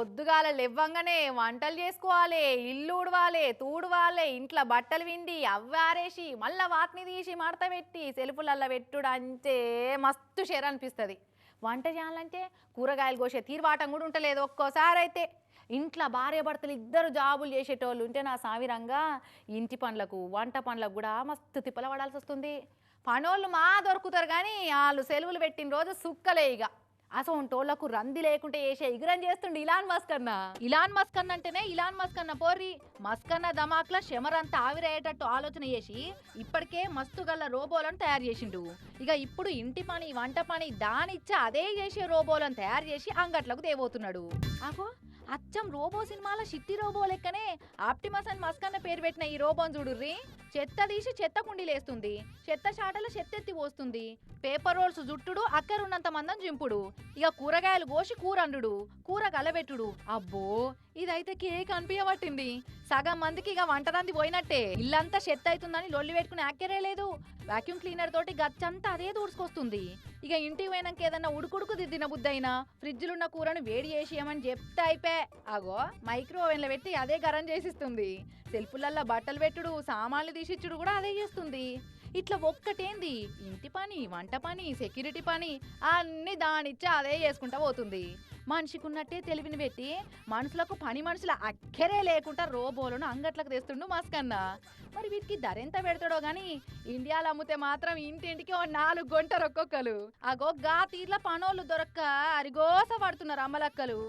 పొద్దుగాల లెవ్వంగానే వంటలు చేసుకోవాలి, ఇల్లు ఉడవాలి, తూడవాలి, ఇంట్లో బట్టలు విండి అవ్వారేసి మళ్ళీ వాటిని తీసి మడత పెట్టి సెల్ఫులల్లో పెట్టుడు అంటే మస్తు షేర్ అనిపిస్తుంది. వంట చేయాలంటే కూరగాయలు కోసే తీరువాటం కూడా ఉంటలేదు. ఒక్కోసారి అయితే ఇంట్లో భార్య భర్తలు ఇద్దరు జాబులు చేసేటోళ్ళు ఉంటే నా సామిరంగా ఇంటి పనులకు వంట పనులకు కూడా మస్తు తిప్పల పడాల్సి వస్తుంది. పనోళ్ళు మా దొరుకుతారు కానీ వాళ్ళు సెలవులు పెట్టిన రోజు సుక్కలే ఇక. అసోంటోళ్లకు రంది లేకుంటే చేసే ఎగురం చేస్తుండే ఇలాన్ మస్క్ అన్న. ఇలాన్ మస్క్ అన్న అంటేనే ఇలాన్ మస్క్ అన్న పోర్రి. మస్క్ అన్న దమాక్ల శమరంతా ఆవిరయ్యేటట్టు ఆలోచన చేసి ఇప్పటికే మస్తు గల్ల రోబోలను తయారు చేసిండు. ఇక ఇప్పుడు ఇంటి పని వంట పని దానిచ్చా అదే చేసే రోబోలను తయారు చేసి అంగట్లకు దేవోతున్నాడు. ఆగో అచ్చం రోబో సినిమాల షిట్టి రోబో లెక్కనే ఆప్టిమస్ అని మస్క్ అన్న పేరు పెట్టిన ఈ రోబోని చూడుర్రి. చెత్త తీసి చెత్త కుండీలేస్తుంది, చెత్త చాటల చెత్త ఎత్తి పోస్తుంది, పేపర్ రోల్స్ జుట్టుడు అక్కరున్నంత మందం జింపుడు, ఇక కూరగాయలు కోసి కూరండు, కూర కలబెట్టుడు. అబ్బో ఇదైతే కేక్ అనిపించబట్టింది. సగం మందికి ఇక వంటరాంది పోయినట్టే. ఇల్లంతా చెత్త అవుతుందని లొల్లి పెట్టుకుని యాక్కెరే లేదు. వాక్యూమ్ క్లీనర్ తోటి గచ్చంతా అదే దూడ్చుకొస్తుంది. ఇక ఇంటికి పోయినాక ఏదన్నా ఉడుకుడుకు దిద్దిన బుద్దయినా ఫ్రిడ్జ్లున్న కూరను వేడి చేసేయమని చెప్తే అయిపోయి అగో మైక్రోవేవ్లో పెట్టి అదే గరం చేసిస్తుంది. సెల్ఫులల్లో బట్టలు పెట్టుడు సామాన్లు తీసిచ్చుడు కూడా అదే చేస్తుంది. ఇట్లా ఒక్కటేంది ఇంటి పని వంట పని సెక్యూరిటీ పని అన్ని దానిచ్చి అదే చేసుకుంటా పోతుంది. మనిషికి ఉన్నట్టే తెలివిని పెట్టి మనుషులకు పని మనుషుల అక్కరే లేకుండా రోబోలను అంగట్లకు తెస్తుండు మస్క్ అన్న. మరి వీటికి ధర ఎంత పెడతాడో గాని ఇండియాలో అమ్మితే మాత్రం ఇంటింటికి 4 గంటలు ఒక్కొక్కరు. అగో గా తీర్ల పనోళ్ళు దొరక్క అరిగోస పడుతున్నారు అమ్మలక్కలు.